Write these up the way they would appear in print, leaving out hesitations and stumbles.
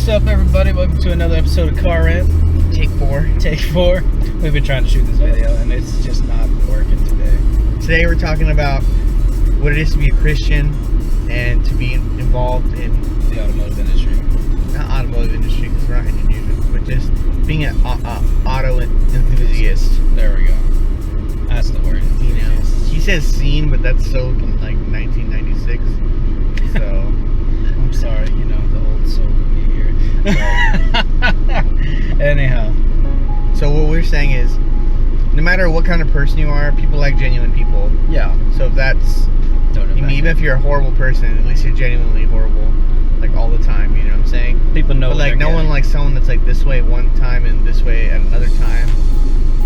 What's up, everybody? Welcome to another episode of Car Rant. Take four. We've been trying to shoot this video, and it's just not working today. Today we're talking about what it is to be a Christian and to be involved in The automotive industry. not automotive industry because we're not into music, but just being an auto enthusiast. There we go. That's the word. You know, he says scene, but that's so like 1996. So I'm sorry, the old soul of me here. Anyhow. So what we're saying is, no matter what kind of person you are, people like genuine people. Yeah. So if that's, even if you're a horrible person, at least you're genuinely horrible, like all the time. You know what I'm saying? People know. But like no one likes someone that's like this way one time and this way at another time.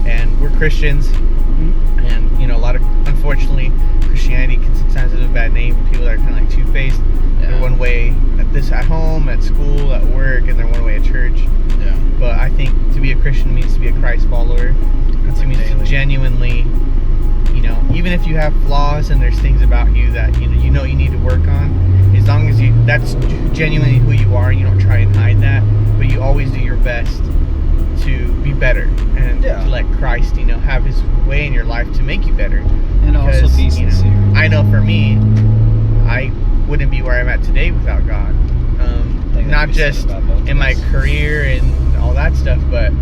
And we're Christians, and a lot of, unfortunately, Christianity can sometimes have a bad name. People that are kind of like two-faced. Yeah. They're one way at home, at school, at work, and they're one way at church. Yeah. But I think to be a Christian means to be a Christ follower. It means to genuinely, even if you have flaws and there's things about you that you need to work on, as long as that's genuinely who you are, you don't try and hide that, but you always do your best to be better and to let Christ, have His way in your life to make you better. And also be sincere. I know for me, I wouldn't be where I'm at today without God. Not just in my career and all that stuff, but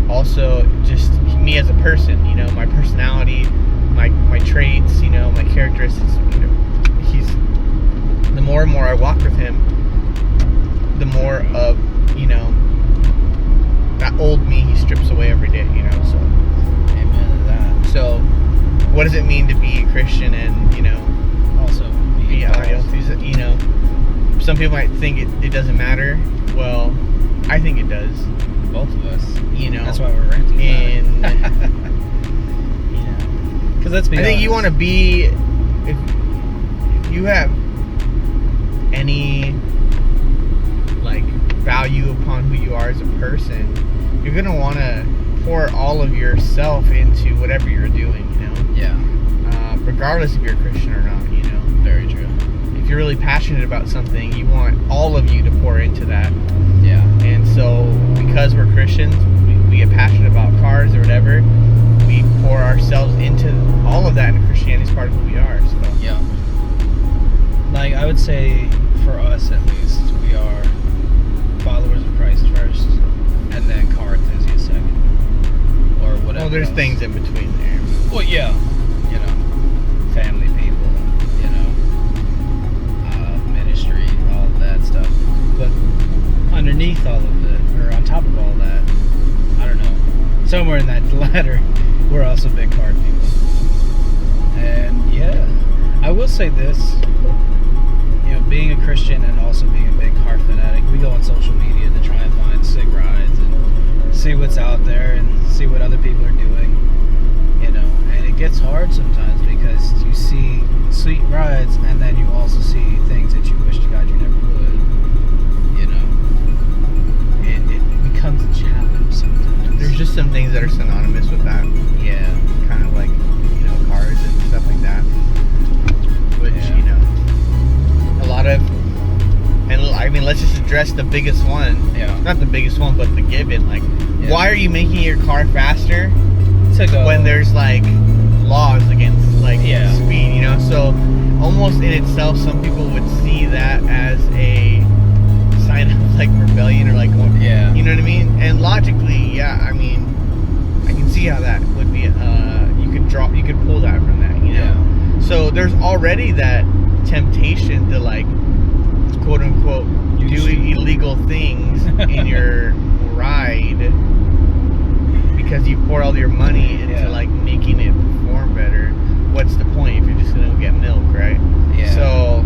also just me as a person. My personality, my traits, my characteristics. The more and more I walk with Him, the more of that old me He strips away every day. So Amen to that. So what does it mean to be a Christian and also be audio enthusiast? Some people might think it doesn't matter. Well, I think it does. Both of us. That's why we're ranting about it. Because let's be honest. I think you want to be, if you have any like value upon who you are as a person, you're gonna want to pour all of yourself into whatever you're doing. Yeah. Regardless if you're a Christian or not. Very true. If you're really passionate about something, you want all of you to pour into that. Yeah. And so, because we're Christians, we get passionate about cars or whatever, we pour ourselves into all of that, and Christianity is part of who we are. So. Yeah. Like, I would say, for us at least, we are followers of Christ first, and then car enthusiasts second. Or whatever. Well, there's things in between there. Well, yeah. Family people, ministry, all of that stuff. But underneath all of it, or on top of all that, I don't know, somewhere in that ladder, we're also big car people. And yeah, I will say this, being a Christian and also being a big car fanatic, we go on social media to try and find sick rides and see what's out there and see what other people are doing, and it gets hard sometimes because you see sweet rides and then you also see things that you wish to God you never would. It becomes a challenge sometimes. There's just some things that are synonymous with that. Yeah. Kind of like, cars and stuff like that. Which, a lot of, and I mean, let's just address the biggest one. Yeah. Not the biggest one, but the given. Like, why are you making your car faster when there's like laws against speed? So almost in itself, some people would see that as a sign of like rebellion or like, you know what I mean? And logically, I mean, I can see how that would be. You could pull that from that, Yeah. So there's already that temptation to like, quote unquote, do illegal things in your ride because you pour all your money into like making it perform better. What's the point if you're just gonna get milk, right? Yeah. So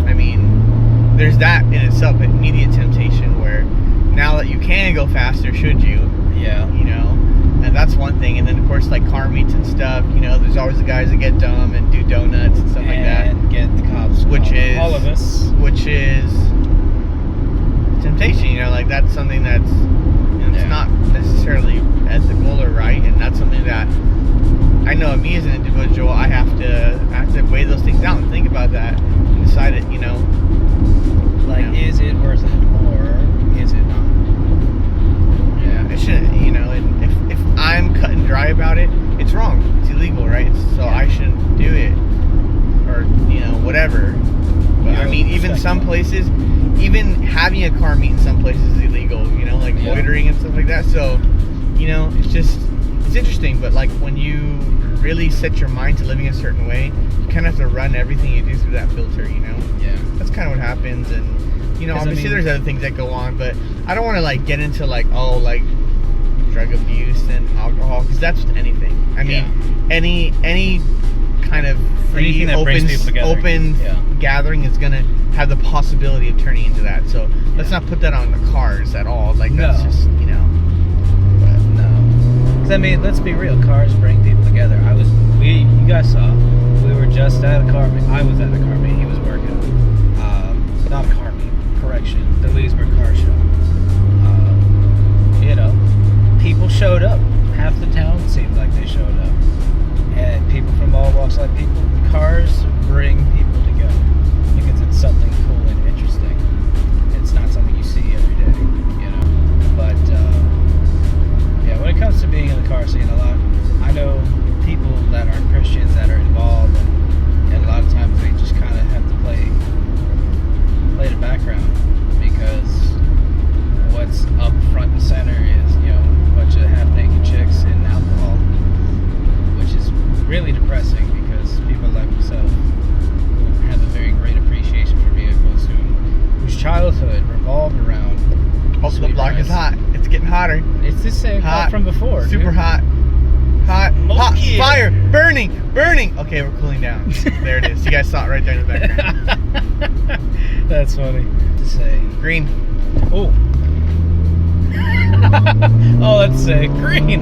I mean, there's that in itself, immediate temptation where now that you can go faster, should you? Yeah. And that's one thing. And then of course, like car meets and stuff, there's always the guys that get dumb and do donuts and stuff like that. And get the cops. Which is all of us. Which is temptation. Like that's something that's it's not necessarily ethical or right, and that's something that I know me as an individual, I have to weigh those things out and think about that and decide it. Is it worth it? about it, it's wrong. It's illegal, right? So I shouldn't do it, or whatever. But I mean, even some places, even having a car meet in some places is illegal. Like loitering and stuff like that. So it's interesting. But like when you really set your mind to living a certain way, you kind of have to run everything you do through that filter. Yeah. That's kind of what happens, and obviously there's other things that go on, but I don't want to like get into like drug abuse and alcohol, because that's just anything. I mean, any kind of free open gathering is gonna have the possibility of turning into that. So let's not put that on the cars at all. Like that's just But no, because I mean, let's be real. Cars bring people together. You guys saw, we were just at a car meet. I was at a car meet. He was working. Not a car meet. Correction. The Leesburg Car Show. People showed up. Half the town seemed like they showed up. And people from all walks of life. Cars bring people together because it's something cool and interesting. It's not something you see every day, But when it comes to being in the car scene, I know people that aren't Christians that are involved, and a lot of times they just kind of have to play the background, because what's up front and center is a bunch of half-naked chicks and alcohol, which is really depressing, because people like myself who have a very great appreciation for vehicles, whose childhood revolved around the block is hot. It's getting hotter. It's the same hot from before. Super hot. Hot, fire, burning. Okay, we're cooling down. There it is. You guys saw it right there in the background. That's funny to say. Green. Oh. Oh, let's say green.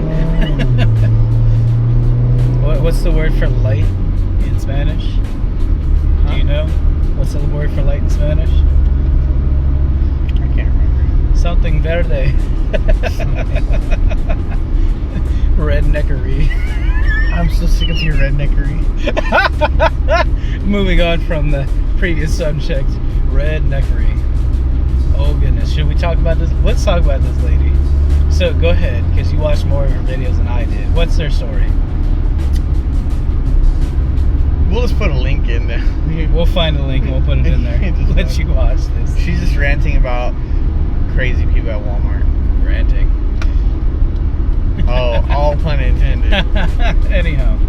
What's the word for light in Spanish? Do you know? What's the word for light in Spanish? I can't remember. Something verde. Redneckery. I'm so sick of your redneckery. Moving on from the previous subject, redneckery. Oh goodness, should we talk about this? Let's talk about this lady. So go ahead, because you watched more of her videos than I did. What's their story? We'll just put a link in there. We'll find a link and we'll put it in there. Let you watch this. She's just ranting about crazy people at Walmart. Ranting. Oh, all pun intended. Anyhow,